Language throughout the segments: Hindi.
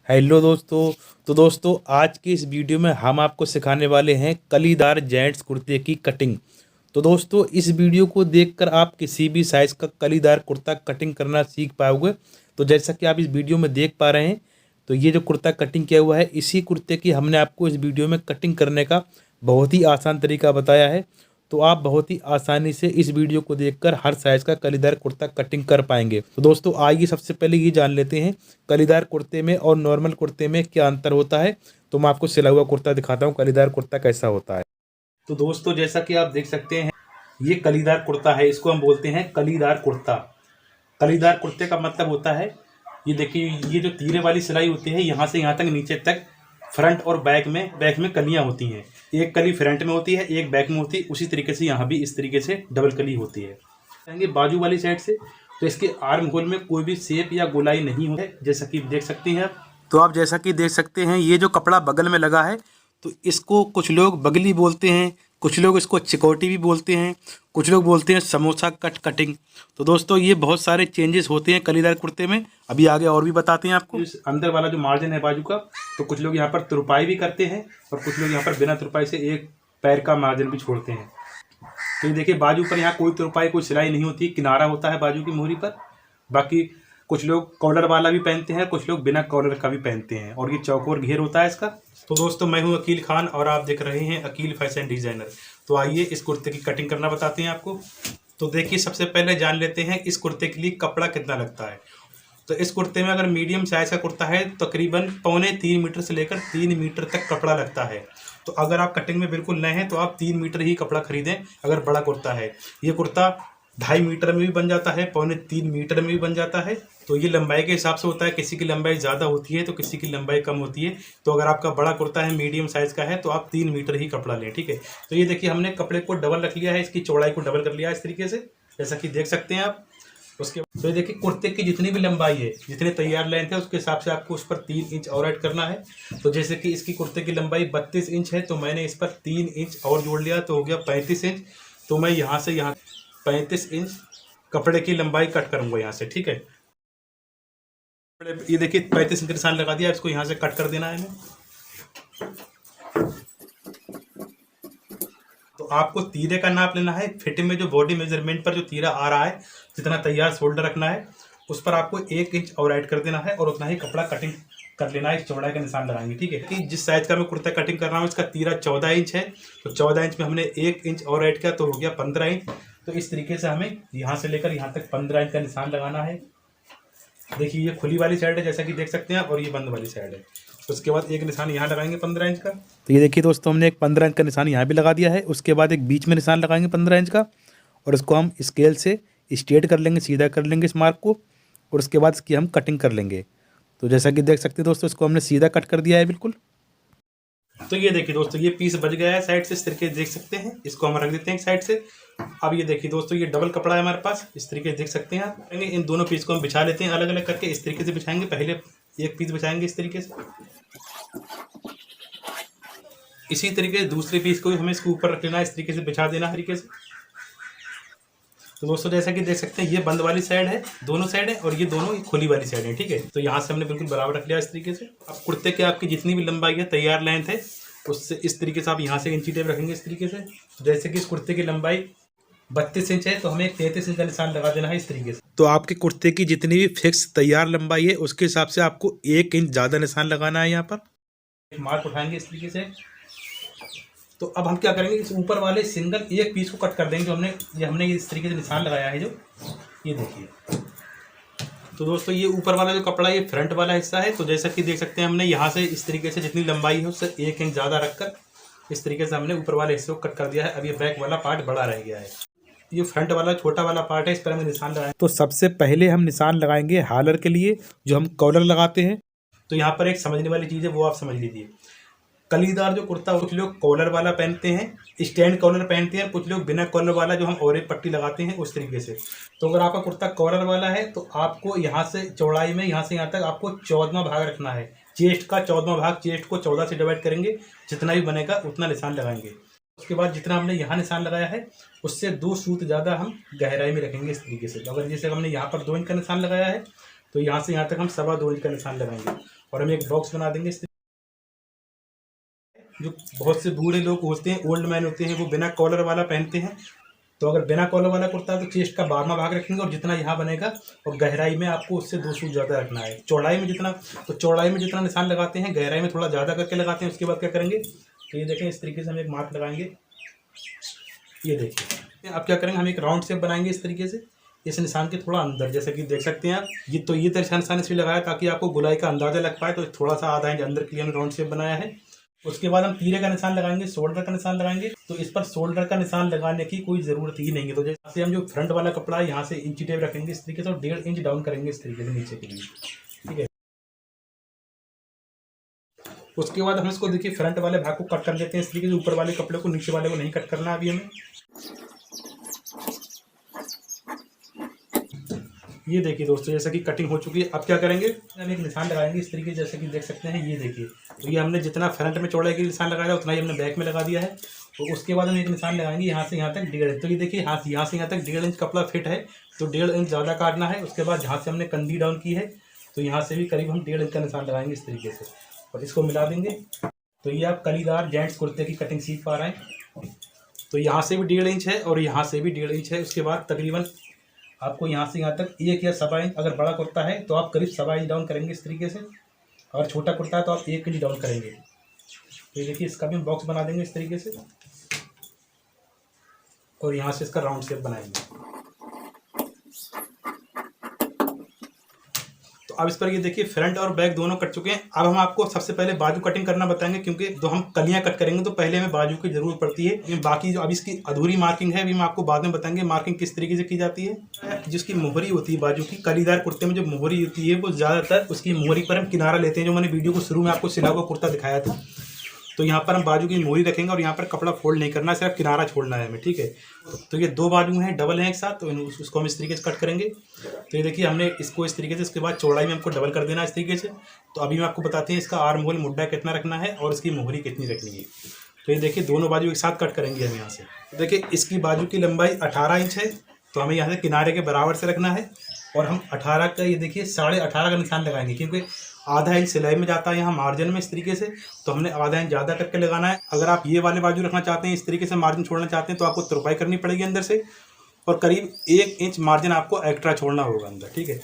हेलो दोस्तों। तो दोस्तों आज की इस वीडियो में हम आपको सिखाने वाले हैं कलीदार जेंट्स कुर्ते की कटिंग। तो दोस्तों इस वीडियो को देखकर आप किसी भी साइज़ का कलीदार कुर्ता कटिंग करना सीख पाओगे। तो जैसा कि आप इस वीडियो में देख पा रहे हैं, तो ये जो कुर्ता कटिंग किया हुआ है, इसी कुर्ते की हमने आपको इस वीडियो में कटिंग करने का बहुत ही आसान तरीका बताया है। तो आप बहुत ही आसानी से इस वीडियो को देखकर हर साइज़ का कलीदार कुर्ता कटिंग कर पाएंगे। तो दोस्तों आइए सबसे पहले ये जान लेते हैं कलीदार कुर्ते में और नॉर्मल कुर्ते में क्या अंतर होता है। तो मैं आपको सिला हुआ कुर्ता दिखाता हूँ, कलीदार कुर्ता कैसा होता है। तो दोस्तों जैसा कि आप देख सकते हैं, ये कलीदार कुर्ता है, इसको हम बोलते हैं कलीदार कुर्ता। कलीदार कुर्ते का मतलब होता है, ये देखिए, ये जो तीरे वाली सिलाई होती है, यहाँ से यहाँ तक नीचे तक फ्रंट और बैक में कलियाँ होती हैं। एक कली फ्रंट में होती है, एक बैक में होती है। उसी तरीके से यहाँ भी इस तरीके से डबल कली होती है। आएंगे बाजू वाली साइड से, तो इसके आर्म होल में कोई भी शेप या गोलाई नहीं है, जैसा कि देख सकते हैं आप। तो आप जैसा कि देख सकते हैं, ये जो कपड़ा बगल में लगा है, तो इसको कुछ लोग बगली बोलते हैं, कुछ लोग इसको चिकोटी भी बोलते हैं, कुछ लोग बोलते हैं समोसा कटिंग। तो दोस्तों ये बहुत सारे चेंजेस होते हैं कलीदार कुर्ते में, अभी आगे और भी बताते हैं आपको। इस अंदर वाला जो मार्जिन है बाजू का, तो कुछ लोग यहाँ पर तुरपाई भी करते हैं और कुछ लोग यहाँ पर बिना तुरपाई से एक पैर का मार्जिन भी छोड़ते हैं। तो ये देखिए, बाजू पर यहाँ कोई तुरपाई कोई सिलाई नहीं होती, किनारा होता है बाजू की मोहरी पर। बाकी कुछ लोग कॉलर वाला भी पहनते हैं, कुछ लोग बिना कॉलर का भी पहनते हैं, और ये चौकोर घेर होता है इसका। तो दोस्तों मैं हूं अकील खान और आप देख रहे हैं अकील फैशन डिजाइनर। तो आइए इस कुर्ते की कटिंग करना बताते हैं आपको। तो देखिए, सबसे पहले जान लेते हैं इस कुर्ते के लिए कपड़ा कितना लगता है। तो इस कुर्ते में अगर मीडियम साइज़ का कुर्ता है, तकरीबन 3.25 मीटर से लेकर 3 मीटर तक कपड़ा लगता है। तो अगर आप कटिंग में बिल्कुल नए हैं तो आप 3 मीटर ही कपड़ा खरीदें। अगर बड़ा कुर्ता है, ये कुर्ता 2.5 मीटर में भी बन जाता है, 3.25 मीटर में भी बन जाता है। तो ये लंबाई के हिसाब से होता है, किसी की लंबाई ज़्यादा होती है तो किसी की लंबाई कम होती है। तो अगर आपका बड़ा कुर्ता है, मीडियम साइज़ का है, तो आप 3 मीटर ही कपड़ा लें, ठीक है। तो ये देखिए, हमने कपड़े को डबल रख लिया है, इसकी चौड़ाई को डबल कर लिया है इस तरीके से, जैसा कि देख सकते हैं आप। उसके तो ये देखिए, कुर्ते की जितनी भी लंबाई है, जितने तैयार लेंथ है, उसके हिसाब से आपको उस पर 3 इंच और ऐड करना है। तो जैसे कि इसकी कुर्ते की लंबाई 32 इंच है, तो मैंने इस पर 3 इंच और जोड़ लिया, तो हो गया 35 इंच। तो मैं यहाँ से यहाँ 35 इंच कपड़े की लंबाई कट करूँगा यहाँ से, ठीक है। ये देखिए 35 इंच निशान लगा दिया, इसको यहाँ से कट कर देना है हमें। तो आपको तीरे का नाप लेना है, फिटिंग में जो बॉडी मेजरमेंट पर जो तीरा आ रहा है, जितना तैयार शोल्डर रखना है, उस पर आपको 1 इंच और ऐड कर देना है, और उतना ही कपड़ा कटिंग कर लेना है। चौड़ाई का निशान लगाएंगे, ठीक है। कि जिस साइज का मैं कुर्ता कटिंग कर रहा हूँ, इसका तीरा 14 इंच है, तो 14 इंच में हमने 1 इंच और ऐड किया, तो हो गया 15 इंच। तो इस तरीके से हमें यहाँ से लेकर यहाँ तक 15 इंच का निशान लगाना है। देखिए, ये खुली वाली साइड है जैसा कि देख सकते हैं आप, और ये बंद वाली साइड है। उसके बाद एक निशान यहाँ लगाएंगे 15 इंच का। तो ये देखिए दोस्तों, हमने एक 15 इंच का निशान यहाँ भी लगा दिया है। उसके बाद एक बीच में निशान लगाएंगे 15 इंच का, और इसको हम स्केल से स्ट्रेट कर लेंगे, सीधा कर लेंगे इस मार्क को, और उसके बाद इसकी हम कटिंग कर लेंगे। तो जैसा कि देख सकते हैं दोस्तों, इसको हमने सीधा कट कर दिया है बिल्कुल। तो ये देखिए दोस्तों, ये पीस बच गया है साइड से, इस तरीके से देख सकते हैं। इसको हम रख देते हैं एक साइड से। अब ये देखिए दोस्तों, ये डबल कपड़ा है हमारे पास, इस तरीके से देख सकते हैं आप। इन दोनों पीस को हम बिछा लेते हैं अलग अलग करके, इस तरीके से बिछाएंगे। पहले एक पीस बिछाएंगे इस तरीके से, इसी तरीके से दूसरे पीस को भी हमें इसके ऊपर रख लेना है, इस तरीके से बिछा देना तरीके से। तो दोस्तों जैसा कि देख सकते हैं, ये बंद वाली साइड है, दोनों साइड है, और ये दोनों खुली वाली साइड है, ठीक है। तो यहाँ से हमने बिल्कुल बराबर रख लिया इस तरीके से। अब कुर्ते के आपकी जितनी भी लंबाई है, तैयार लेंथ है, उससे इस तरीके से आप यहाँ से इंची टेप रखेंगे इस तरीके से। जैसे कि इस कुर्ते की लंबाई 32 इंच है, तो हमें 33 इंच का निशान लगा देना है इस तरीके से। तो आपके कुर्ते की जितनी भी फिक्स तैयार लंबाई है, उसके हिसाब से आपको 1 इंच ज़्यादा निशान लगाना है यहाँ पर। एक मार्क उठाएंगे इस तरीके से। तो अब हम क्या करेंगे, इस ऊपर वाले सिंगल एक पीस को कट कर देंगे, जो हमने इस तरीके से निशान लगाया है, जो ये देखिए। तो दोस्तों ये ऊपर वाला जो कपड़ा, ये फ्रंट वाला हिस्सा है। तो जैसा कि देख सकते हैं, हमने यहाँ से इस तरीके से जितनी लंबाई है उससे 1 इंच ज़्यादा रखकर इस तरीके से हमने ऊपर वाले हिस्से को कट कर दिया है। अब ये बैक वाला पार्ट बड़ा रह गया है, ये फ्रंट वाला छोटा वाला पार्ट है, इस पर हमें निशान लगाएंगे। तो सबसे पहले हम निशान लगाएंगे हालर के लिए, जो हम कॉलर लगाते हैं। तो यहाँ पर एक समझने वाली चीज़ है, वो आप समझ लीजिए। कलीदार जो कुर्ता, कुछ लोग कॉलर वाला पहनते हैं, स्टैंड कॉलर पहनते हैं, कुछ लोग बिना कॉलर वाला, जो हम औरे पट्टी लगाते हैं उस तरीके से। तो अगर आपका कुर्ता कॉलर वाला है, तो आपको यहाँ से चौड़ाई में यहाँ से यहाँ तक आपको 14वां भाग रखना है। चेस्ट का 14वां भाग, चेस्ट को 14 से डिवाइड करेंगे, जितना भी बनेगा उतना निशान लगाएंगे। उसके बाद जितना हमने यहाँ निशान लगाया है, उससे 2 सूत ज़्यादा हम गहराई में रखेंगे इस तरीके से। अगर जैसे हमने यहाँ पर 2 इंच का निशान लगाया है, तो यहाँ से यहाँ तक हम 2.25 इंच का निशान लगाएंगे। और हम एक बॉक्स बना देंगे। जो बहुत से बूढ़े लोग होते हैं, ओल्ड मैन होते हैं, वो बिना कॉलर वाला पहनते हैं। तो अगर बिना कॉलर वाला कुर्ता है तो चेस्ट का 12वां भाग रखेंगे और जितना यहाँ बनेगा, और गहराई में आपको उससे 2 सूट ज़्यादा रखना है। चौड़ाई में जितना, तो चौड़ाई में जितना निशान लगाते हैं, गहराई में थोड़ा ज़्यादा करके लगाते हैं। उसके बाद क्या करेंगे, तो ये देखें इस तरीके से हम एक मार्क लगाएंगे। ये देखिए अब क्या करेंगे, हम एक राउंड शेप बनाएंगे इस तरीके से, इस निशान के थोड़ा अंदर, जैसे कि देख सकते हैं आप। ये तरह निशान इसलिए लगाया ताकि आपको गोलाई का अंदाज़ा लग पाए। तो थोड़ा सा आधा इंच अंदर के लिए हमने राउंड शेप बनाया है। उसके बाद हम तीरे का निशान लगाएंगे, शोल्डर का निशान लगाएंगे। तो इस पर शोल्डर का निशान लगाने की कोई ज़रूरत ही नहीं है। तो जैसे हम जो फ्रंट वाला कपड़ा है यहाँ से इंची टेप रखेंगे इस तरीके से, और 1.5 इंच डाउन करेंगे इस तरीके से नीचे के लिए, ठीक है। उसके बाद हम इसको देखिए फ्रंट वाले भाग को कट कर लेते हैं इस तरीके से। ऊपर वाले कपड़े को, नीचे वाले को नहीं कट करना अभी हमें। ये देखिए दोस्तों, जैसे कि कटिंग हो चुकी है। अब क्या करेंगे, हम एक निशान लगाएंगे इस तरीके, जैसे कि देख सकते हैं। ये देखिए, तो ये हमने जितना फ्रंट में चौड़ाई के निशान लगाया उतना ही हमने बैक में लगा दिया है। तो उसके बाद हम एक निशान लगाएंगे यहाँ से यहाँ तक 1.5 इंच। तो ये देखिए यहाँ से यहाँ तक 1.5 इंच कपड़ा फिट है, तो 1.5 इंच ज़्यादा काटना है। उसके बाद जहाँ से हमने कंधी डाउन की है, तो यहाँ से भी करीब हम 1.5 इंच का निशान लगाएंगे इस तरीके से, और इसको मिला देंगे। तो ये आप कलीदार जेंट्स कुर्ते की कटिंग सीख पा रहे हैं। तो यहाँ से भी 1.5 इंच है और यहाँ से भी 1.5 इंच है। उसके बाद तकरीबन आपको यहाँ से यहाँ तक 1 या 1.25 इंच, अगर बड़ा कुर्ता है तो आप करीब 1.25 इंच डाउन करेंगे इस तरीके से, और छोटा कुर्ता है तो आप 1 इंच डाउन करेंगे। तो ये देखिए इसका भी हम बॉक्स बना देंगे इस तरीके से, और यहाँ से इसका राउंड शेप बनाएंगे। तो अब इस पर ये देखिए फ्रंट और बैक दोनों कट चुके हैं। अब हम आपको सबसे पहले बाजू कटिंग करना बताएंगे, क्योंकि जो हम कलियां कट करेंगे तो पहले हमें बाजू की जरूरत पड़ती है। बाकी जो अब इसकी अधूरी मार्किंग है, अभी हम आपको बाद में बताएंगे मार्किंग किस तरीके से की जाती है। जिसकी मोहरी होती है बाजू की, कलीदार कुर्ते में जो मोहरी होती है वो ज़्यादातर उसकी मोहरी पर हम किनारा लेते हैं। जो मैंने वीडियो को शुरू में आपको सिला हुआ कुर्ता दिखाया था, तो यहाँ पर हम बाजू की मोहरी रखेंगे और यहाँ पर कपड़ा फोल्ड नहीं करना है, सिर्फ किनारा छोड़ना है हमें, ठीक है। तो ये 2 बाजू हैं, डबल हैं एक साथ, तो उसको हम इस तरीके से कट करेंगे। तो ये देखिए हमने इसको इस तरीके से, इसके बाद चौड़ाई में हमको डबल कर देना है इस तरीके से। तो अभी हम आपको बताते हैं इसका आर्म होल मुड्डा कितना रखना है और इसकी मोहरी कितनी रखनी है। तो ये देखिए दोनों बाजू एक साथ कट करेंगे हम यहाँ से। देखिए इसकी बाजू की लंबाई 18 इंच है, तो हमें यहाँ से किनारे के बराबर से रखना है। और हम 18 का, ये देखिए 18.5 का निशान लगाएंगे, क्योंकि आधा इंच सिलाई में जाता है यहाँ मार्जिन में इस तरीके से, तो हमने आधा इंच ज़्यादा करके लगाना है। अगर आप ये वाले बाजू रखना चाहते हैं, इस तरीके से मार्जिन छोड़ना चाहते हैं, तो आपको तुरपाई करनी पड़ेगी अंदर से, और करीब 1 इंच मार्जिन आपको एक्स्ट्रा छोड़ना होगा अंदर, ठीक है।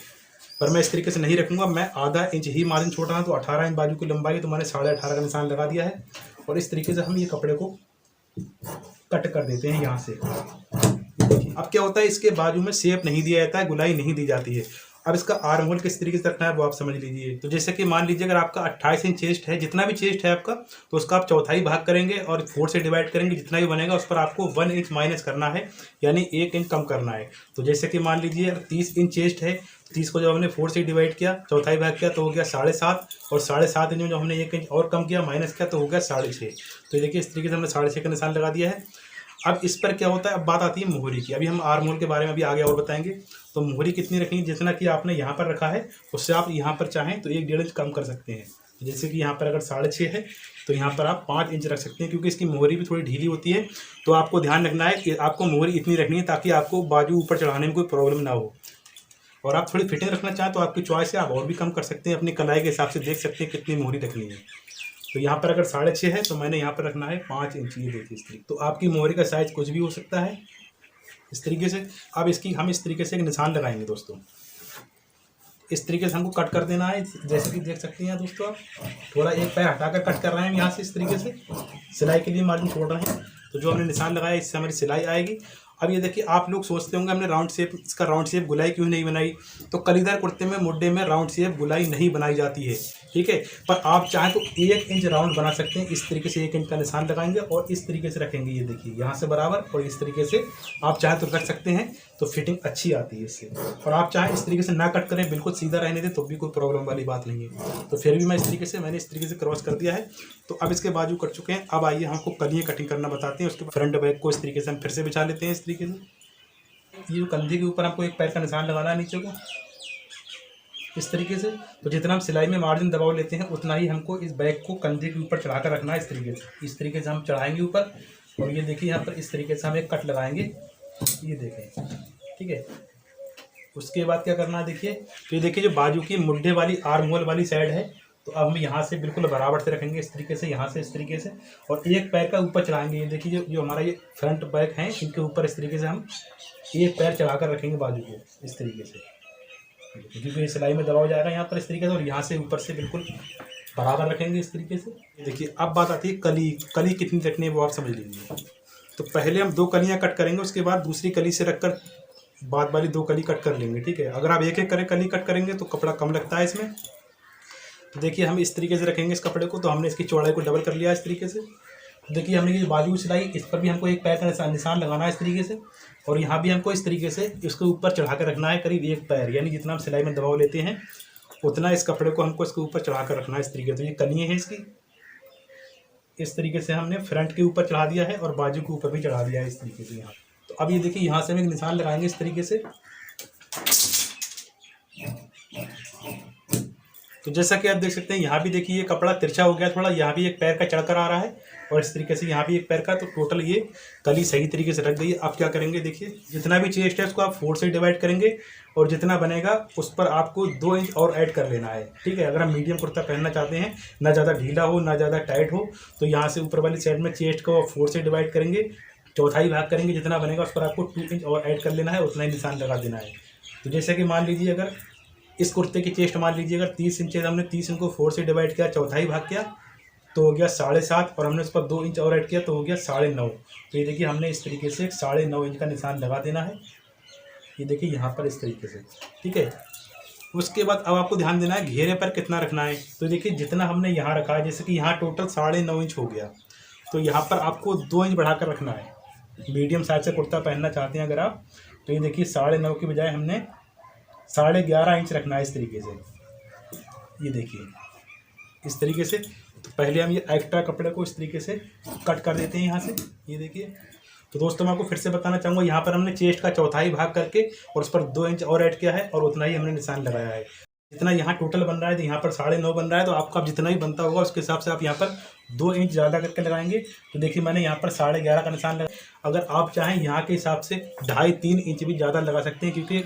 पर मैं इस तरीके से नहीं रखूँगा, मैं आधा इंच ही मार्जिन छोड़ रहा हूँ। तो 18 इंच बाजू की लंबाई है, तो मैंने 18.5 का निशान लगा दिया है। और इस तरीके से हम ये कपड़े को कट कर देते हैं यहाँ से। अब क्या होता है, इसके बाजू में शेप नहीं दिया जाता है, गुलाई नहीं दी जाती है। अब इसका आर्म होल किस तरीके से रखना है वो आप समझ लीजिए। तो जैसे कि मान लीजिए अगर आपका 28 इंच चेस्ट है, जितना भी चेस्ट है आपका, तो उसका आप चौथाई भाग करेंगे और 4 से डिवाइड करेंगे। जितना भी बनेगा उस पर आपको 1 इंच माइनस करना है, यानी 1 इंच कम करना है। तो जैसे कि मान लीजिए 30 इंच चेस्ट है, 30 को जब हमने 4 से डिवाइड किया, चौथाई भाग किया, तो हो गया 7.5, और 7.5 इंच में जब हमने 1 इंच और कम किया, माइनस किया, तो हो गया 6.5। तो देखिए इस तरीके से हमने 6.5 का निशान लगा दिया है। अब इस पर क्या होता है, अब बात आती है मोहरी की। अभी हम आर्म होल के बारे में अभी आगे और बताएंगे। तो मोहरी कितनी रखनी है, जितना कि आपने यहाँ पर रखा है उससे आप यहाँ पर चाहें तो 1-1.5 इंच कम कर सकते हैं। जैसे कि यहाँ पर अगर 6.5 है तो यहाँ पर आप 5 इंच रख सकते हैं, क्योंकि इसकी मोहरी भी थोड़ी ढीली होती है। तो आपको ध्यान रखना है कि आपको मोहरी इतनी रखनी है ताकि आपको बाजू ऊपर चढ़ाने में कोई प्रॉब्लम ना हो। और आप थोड़ी फिटिंग रखना चाहें तो आपकी चॉइस है, आप और भी कम कर सकते हैं। अपनी कलाई के हिसाब से देख सकते हैं कितनी मोहरी रखनी है। तो यहाँ पर अगर 6.5 है तो मैंने यहाँ पर रखना है 5 इंच। ये देखिए इस तरीके। तो आपकी मोहरी का साइज़ कुछ भी हो सकता है इस तरीके से। अब इसकी हम इस तरीके से एक निशान लगाएंगे दोस्तों। इस तरीके से हमको कट कर देना है, जैसे कि देख सकते हैं दोस्तों। आप थोड़ा एक पैर हटाकर कट कर रहे हैं यहाँ से इस तरीके से, सिलाई के लिए मार्जिन छोड़ रहे हैं। तो जो हमने निशान लगाया इससे हमारी सिलाई आएगी। अब ये देखिए, आप लोग सोचते होंगे हमने राउंड शेप, इसका राउंड शेप गुलाई क्यों नहीं बनाई। तो कलीदार कुर्ते में मुड्डे में राउंड शेप गुलाई नहीं बनाई जाती है, ठीक है। पर आप चाहें तो 1 इंच राउंड बना सकते हैं। इस तरीके से 1 इंच का निशान लगाएंगे और इस तरीके से रखेंगे। ये देखिए यहाँ से बराबर, और इस तरीके से आप चाहें तो रख सकते हैं, तो फिटिंग अच्छी आती है इससे। और आप चाहें इस तरीके से ना कट करें, बिल्कुल सीधा रहने दें, तो भी कोई प्रॉब्लम वाली बात नहीं है। तो फिर भी मैंने इस तरीके से क्रॉस कर दिया है। तो अब इसके बाजू कट चुके हैं। अब आइए हमको कलियाँ कटिंग करना बताते हैं। उसके बाद फ्रंट बैक को इस तरीके से हम फिर से बिछा लेते हैं इस तरीके से। ये जो कंधे के ऊपर आपको एक पैर का निशान लगाना है नीचे को इस तरीके से। तो जितना हम सिलाई में मार्जिन दबाव लेते हैं उतना ही हमको इस बैग को कंधे के ऊपर चढ़ा कर रखना है इस तरीके से। इस तरीके से हम चढ़ाएंगे ऊपर, और ये देखिए यहाँ पर इस तरीके से हम एक कट लगाएंगे। ये देखें, ठीक है। उसके बाद क्या करना है देखिए, तो ये देखिए जो बाजू की मुड्ढे वाली आर्म होल वाली साइड है, तो अब हम यहाँ से बिल्कुल बराबर से रखेंगे इस तरीके से, यहाँ से इस तरीके से, और एक पैर का ऊपर चढ़ाएंगे। ये देखिए जो हमारा ये फ्रंट बैक है, इनके ऊपर इस तरीके से हम एक पैर चढ़ा कर रखेंगे बाजू को इस तरीके से, क्योंकि ये सिलाई में दबाव जाएगा यहाँ पर इस तरीके से, और यहाँ से ऊपर से बिल्कुल बराबर रखेंगे इस तरीके से। देखिए अब बात आती है कली, कली कितनी रखनी है वो आप समझ लीजिए। तो पहले हम 2 कलियाँ कट करेंगे, उसके बाद दूसरी कली से रखकर बाद वाली 2 कली कट कर लेंगे, ठीक है। अगर आप एक एक करें कली कट करेंगे तो कपड़ा कम लगता है इसमें। तो देखिए हम इस तरीके से रखेंगे इस कपड़े को। तो हमने इसकी चौड़ाई को डबल कर लिया इस तरीके से। तो देखिए हमने ये बाजू सिलाई, इस पर भी हमको एक पैर का निशान लगाना है इस तरीके से, और यहाँ भी हमको इस तरीके से इसके ऊपर चढ़ा कर रखना है करीब एक पैर, यानी जितना हम सिलाई में दबाव लेते हैं उतना इस कपड़े को हमको इसके ऊपर चढ़ा कर रखना है इस तरीके से। तो ये कलियाँ हैं इसकी, इस तरीके से हमने फ्रंट के ऊपर चढ़ा दिया है और बाजू के ऊपर भी चढ़ा दिया है इस तरीके से यहाँ। तो अब ये देखिए यहाँ से हम एक निशान लगाएंगे इस तरीके से। तो जैसा कि आप देख सकते हैं यहाँ भी देखिए ये कपड़ा तिरछा हो गया थोड़ा, यहाँ भी एक पैर का चढ़कर आ रहा है और इस तरीके से यहाँ भी एक पैर का। तो टोटल ये कली सही तरीके से रख गई है। आप क्या करेंगे, देखिए जितना भी चेस्ट है उसको आप 4 से डिवाइड करेंगे और जितना बनेगा उस पर आपको 2 इंच और ऐड कर लेना है, ठीक है। अगर हम मीडियम कुर्ता पहनना चाहते हैं, ना ज़्यादा ढीला हो ना ज़्यादा टाइट हो, तो यहाँ से ऊपर वाली साइड में चेस्ट को 4 से डिवाइड करेंगे, चौथाई भाग करेंगे, जितना बनेगा उस पर आपको 2 इंच और ऐड कर लेना है, उतना ही निशान लगा देना है। तो जैसे कि मान लीजिए अगर इस कुर्ते की चेस्ट मान लीजिए अगर 30 इंच है, हमने 30 इंच को 4 से डिवाइड किया, चौथाई भाग किया तो हो गया 7.5, और हमने उस पर 2 इंच और ऐड किया तो हो गया 9.5। तो ये देखिए हमने इस तरीके से 9.5 इंच का निशान लगा देना है, ये देखिए यहाँ पर इस तरीके से, ठीक है। उसके बाद अब आपको ध्यान देना है घेरे पर कितना रखना है। तो देखिए जितना हमने यहाँ रखा है, जैसे कि यहाँ टोटल 9.5 इंच हो गया, तो यहाँ पर आपको 2 इंच बढ़ाकर रखना है। मीडियम साइज से कुर्ता पहनना चाहते हैं अगर आप, तो ये देखिए 9.5 की बजाय हमने 11.5 इंच रखना है इस तरीके से, ये देखिए इस तरीके से। तो पहले हम ये एक्स्ट्रा कपड़े को इस तरीके से कट कर देते हैं यहाँ से, ये देखिए। तो दोस्तों मैं आपको फिर से बताना चाहूँगा, यहाँ पर हमने चेस्ट का चौथाई भाग करके और उस पर 2 इंच और ऐड किया है और उतना ही हमने निशान लगाया है। जितना यहाँ टोटल बन रहा है, तो यहाँ पर 9.5 बन रहा है, तो आपका जितना ही बनता होगा उसके हिसाब से आप यहाँ पर 2 इंच ज़्यादा करके लगाएंगे। तो देखिए मैंने यहाँ पर 11.5 का निशान लगाया। अगर आप चाहें यहाँ के हिसाब से 2.5-3 इंच भी ज़्यादा लगा सकते हैं, क्योंकि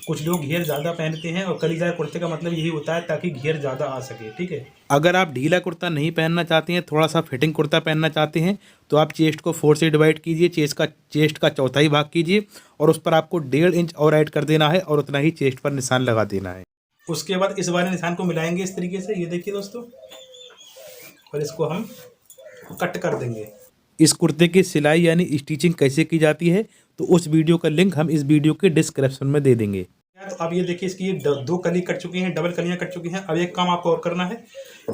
कुछ लोग घेर ज़्यादा पहनते हैं और कलीदार कुर्ते का मतलब यही होता है ताकि घेर ज़्यादा आ सके, ठीक है। अगर आप ढीला कुर्ता नहीं पहनना चाहते हैं, थोड़ा सा फिटिंग कुर्ता पहनना चाहते हैं, तो आप चेस्ट को 4 से डिवाइड कीजिए, चेस्ट का चौथाई भाग कीजिए और उस पर आपको 1.5 इंच और ऐड कर देना है और उतना ही चेस्ट पर निशान लगा देना है। उसके बाद इस वाले निशान को मिलाएंगे इस तरीके से, ये देखिए दोस्तों, और इसको हम कट कर देंगे। इस कुर्ते की सिलाई यानी स्टिचिंग कैसे की जाती है, तो उस वीडियो का लिंक हम इस वीडियो के डिस्क्रिप्शन में दे देंगे। तो अब ये देखिए इसकी 2 कली कट चुकी हैं, डबल कलियां कट चुकी हैं। अब एक काम आपको और करना है,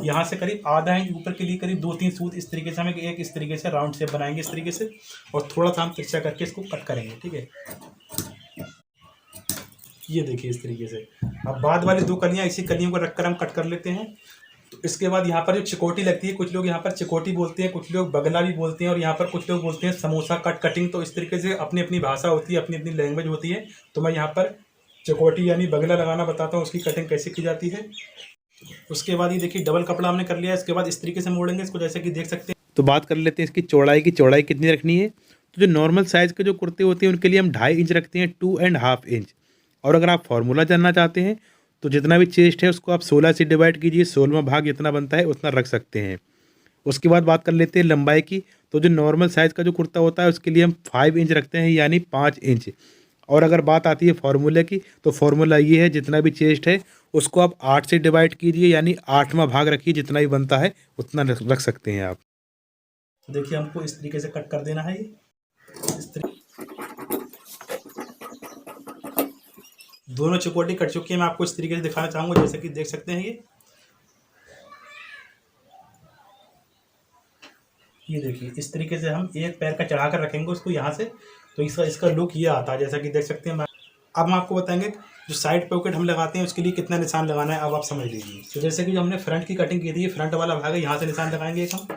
यहाँ से करीब आधा इंच ऊपर के लिए करीब 2-3 सूत इस तरीके से हमें एक इस तरीके से राउंड शेप बनाएंगे इस तरीके से, और थोड़ा सा हम तिरछा करके इसको कट करेंगे, ठीक है। ये देखिए इस तरीके से। अब बाद वाली 2 कलियां इसी कलियों को रखकर हम कट कर लेते हैं। तो इसके बाद यहाँ पर जो चिकोटी लगती है, कुछ लोग यहाँ पर चिकोटी बोलते हैं, कुछ लोग बगला भी बोलते हैं, और यहाँ पर कुछ लोग बोलते हैं समोसा कटिंग। तो इस तरीके से अपनी अपनी भाषा होती है, अपनी अपनी लैंग्वेज होती है। तो मैं यहाँ पर चिकोटी यानी बगला लगाना बताता हूँ, उसकी कटिंग कैसे की जाती है। उसके बाद ये देखिए डबल कपड़ा हमने कर लिया है। इसके बाद इस तरीके से मोड़ेंगे इसको, जैसे कि देख सकते हैं। तो बात कर लेते हैं इसकी चौड़ाई की, चौड़ाई कितनी रखनी है। तो जो नॉर्मल साइज़ के जो कुर्ते होते हैं उनके लिए हम 2.5 इंच रखते हैं, 2.5 इंच। और अगर आप फार्मूला जानना चाहते हैं तो जितना भी चेस्ट है उसको आप 16 से डिवाइड कीजिए, 16वां भाग जितना बनता है उतना रख सकते हैं। उसके बाद बात कर लेते हैं लंबाई की। तो जो नॉर्मल साइज़ का जो कुर्ता होता है उसके लिए हम 5 इंच रखते हैं, यानी 5 इंच। और अगर बात आती है फार्मूले की, तो फार्मूला ये है, जितना भी चेस्ट है उसको आप 8 से डिवाइड कीजिए, यानी 8वां भाग रखिए, जितना भी बनता है उतना रख सकते हैं आप। तो देखिए हमको इस तरीके से कट कर देना है, इस तरीके। दोनों चिकोटी कट चुकी है, मैं आपको इस तरीके से दिखाना चाहूँगा, जैसे कि देख सकते हैं। ये देखिए इस तरीके से हम एक पैर का चढ़ा कर रखेंगे उसको यहाँ से, तो इसका लुक ये आता है, जैसा कि देख सकते हैं। अब हम आपको बताएंगे जो साइड पॉकेट हम लगाते हैं उसके लिए कितना निशान लगाना है, अब आप समझ लीजिए। तो जैसे कि जो हमने फ्रंट की कटिंग की थी, फ्रंट वाला भाग है, यहाँ से निशान लगाएंगे एक हम।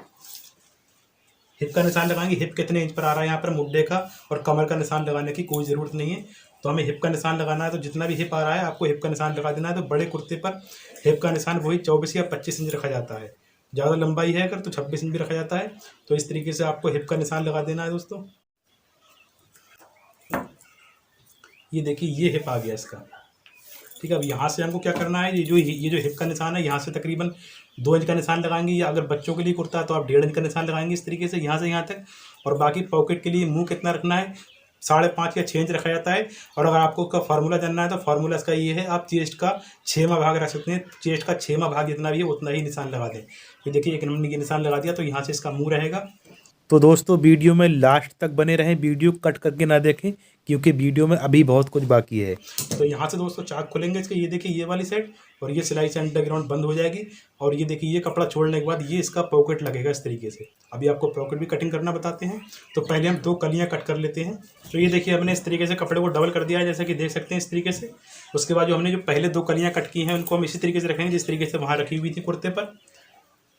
हिप का निशान लगाएंगे, हिप कितने इंच पर आ रहा है यहाँ पर, मुड्ढे का और कमर का निशान लगाने की कोई ज़रूरत नहीं है। तो हमें हिप का निशान लगाना है, तो जितना भी हिप आ रहा है आपको हिप का निशान लगा देना है। तो बड़े कुर्ते पर हिप का निशान वही 24 या 25 इंच रखा जाता है। ज़्यादा लंबाई है अगर तो 26 इंच भी रखा जाता है। तो इस तरीके से आपको हिप का निशान लगा देना है दोस्तों। ये देखिए ये हिप आ गया इसका, ठीक है। अब यहाँ से हमको क्या करना है, ये जो हिप का निशान है यहाँ से तकरीबन 2 इंच का निशान लगाएंगे, या अगर बच्चों के लिए कुर्ता है तो आप 1.5 इंच का निशान लगाएंगे इस तरीके से यहाँ तक। और बाकी पॉकेट के लिए मुंह कितना रखना है, 5.5 या 6 इंच रखा जाता है। और अगर आपको उसका फार्मूला जानना है तो फार्मूला इसका ये है, आप चेस्ट का 6वां भाग रख सकते हैं। चेस्ट का 6वां भाग जितना भी है उतना ही निशान लगा दें। ये देखिए 1 नंबर ये निशान लगा दिया, तो यहाँ से इसका मुंह रहेगा। तो दोस्तों वीडियो में लास्ट तक बने रहें, वीडियो कट करके ना देखें क्योंकि वीडियो में अभी बहुत कुछ बाकी है। तो यहाँ से दोस्तों चाक खोलेंगे इसके, ये देखिए ये वाली साइड, और ये सिलाई से अंडरग्राउंड बंद हो जाएगी। और ये देखिए ये कपड़ा छोड़ने के बाद ये इसका पॉकेट लगेगा इस तरीके से। अभी आपको पॉकेट भी कटिंग करना बताते हैं। तो पहले हम 2 कलियाँ कट कर लेते हैं। तो ये देखिए हमने इस तरीके से कपड़े को डबल कर दिया है, जैसे कि देख सकते हैं इस तरीके से। उसके बाद जो हमने जो पहले 2 कलियाँ कट की हैं उनको हम इसी तरीके से रखेंगे जिस तरीके से वहाँ रखी हुई थी कुर्ते पर।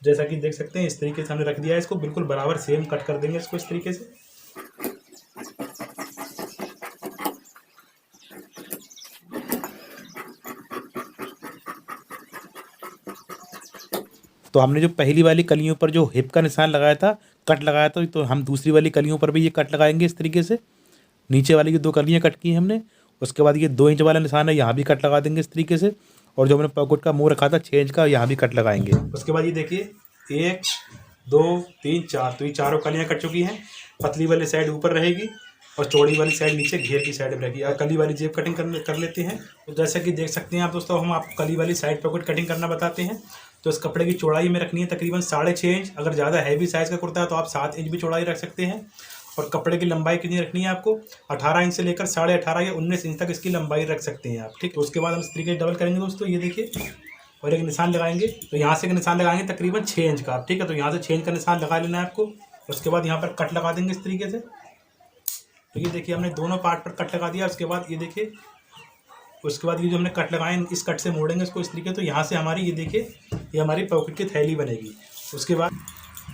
जैसा कि देख सकते हैं इस तरीके से हमने रख दिया है, इसको बिल्कुल बराबर सेम कट कर देंगे इसको इस तरीके से। तो हमने जो पहली वाली कलियों पर जो हिप का निशान लगाया था, कट लगाया था, तो हम दूसरी वाली कलियों पर भी ये कट लगाएंगे इस तरीके से। नीचे वाली की 2 कलियाँ कट की हैं हमने। उसके बाद ये 2 इंच वाला निशान है, यहाँ भी कट लगा देंगे इस तरीके से। और जो हमने पॉकेट का मुंह रखा था 6 इंच का, यहाँ भी कट लगाएंगे। उसके बाद ये देखिए 1 2 3 4, तो ये चारों कलियाँ कट चुकी हैं। पतली वाली साइड ऊपर रहेगी और चौड़ी वाली साइड नीचे घेर की साइड में रहेगी। और कली वाली जेब कटिंग कर लेते हैं। तो जैसा कि देख सकते हैं आप दोस्तों, हम आपको कली वाली साइड पॉकेट कटिंग करना बताते हैं। तो इस कपड़े की चौड़ाई में रखनी है तकरीबन 6.5 इंच। अगर ज़्यादा हैवी साइज़ का कुर्ता है तो आप 7 इंच भी चौड़ाई रख सकते हैं। और कपड़े की लंबाई कितनी रखनी है आपको, 18 इंच से लेकर 18.5 या 19 इंच तक इसकी लंबाई रख सकते हैं आप, ठीक। तो उसके बाद हम इस तरीके से डबल करेंगे दोस्तों, ये देखिए, और एक निशान लगाएंगे। तो यहाँ से एक निशान लगाएंगे तकरीबन 6 इंच का, ठीक है। तो यहाँ से 6 इंच का निशान लगा लेना है आपको। उसके बाद यहाँ पर कट लगा देंगे इस तरीके से। तो ये देखिए हमने दोनों पार्ट पर कट लगा दिया। उसके बाद ये देखिए, उसके बाद ये जो हमने कट लगाए इस कट से मोड़ेंगे इसको इस तरीके। तो यहाँ से हमारी ये देखिए ये हमारी पॉकेट की थैली बनेगी। उसके बाद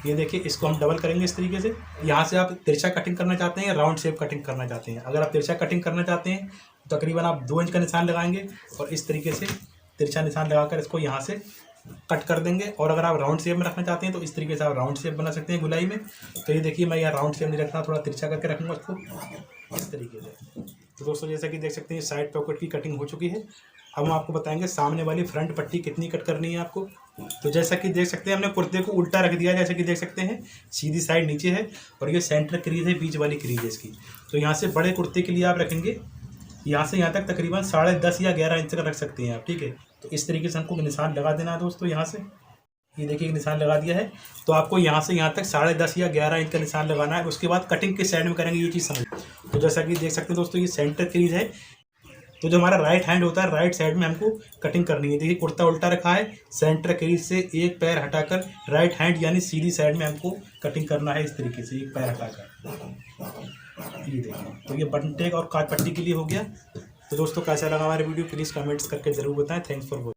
ये देखिए इसको हम डबल करेंगे इस तरीके से। यहाँ से आप तिरछा कटिंग करना चाहते हैं या राउंड शेप कटिंग करना चाहते हैं। अगर आप तिरछा कटिंग करना चाहते हैं तो तकरीबन आप 2 इंच का निशान लगाएंगे और इस तरीके से तिरछा निशान लगाकर इसको यहाँ से कट कर देंगे। और अगर आप राउंड शेप में रखना चाहते हैं तो इस तरीके से आप राउंड शेप बना सकते हैं गुलाई में। तो ये देखिए मैं यहाँ राउंड शेप नहीं रखना, थोड़ा तिरछा करके रखूँगा इसको इस तरीके से। तो दोस्तों जैसा कि देख सकते हैं साइड पॉकेट की कटिंग हो चुकी है। अब हम आपको बताएंगे सामने वाली फ्रंट पट्टी कितनी कट करनी है आपको। तो जैसा कि देख सकते हैं हमने कुर्ते को उल्टा रख दिया, जैसे कि देख सकते हैं सीधी साइड नीचे है और ये सेंटर क्रीज है, बीच वाली क्रीज है इसकी। तो यहाँ से बड़े कुर्ते के लिए आप रखेंगे यहाँ से यहाँ तक तकरीबन 10.5 या 11 इंच तक रख सकते हैं आप, ठीक है। तो इस तरीके से हमको निशान लगा देना है दोस्तों। यहाँ से ये देखिए निशान लगा दिया है। तो आपको यहाँ से यहाँ तक 10.5 या 11 इंच का निशान लगाना है। उसके बाद कटिंग किस साइड में करेंगे ये चीज़ समझ। तो जैसा कि देख सकते हैं दोस्तों ये सेंटर क्रीज है। तो जो हमारा राइट हैंड होता है, राइट साइड में हमको कटिंग करनी है। देखिए कुर्ता उल्टा रखा है, सेंटर क्रीज से एक पैर हटाकर राइट हैंड यानी सीधी साइड में हमको कटिंग करना है इस तरीके से, एक पैर हटाकर। ये देखिए तो ये बटन टेक और काट पट्टी के लिए हो गया। तो दोस्तों कैसा लगा हमारा वीडियो, प्लीज़ कमेंट्स करके ज़रूर बताएं। Thanks for watching.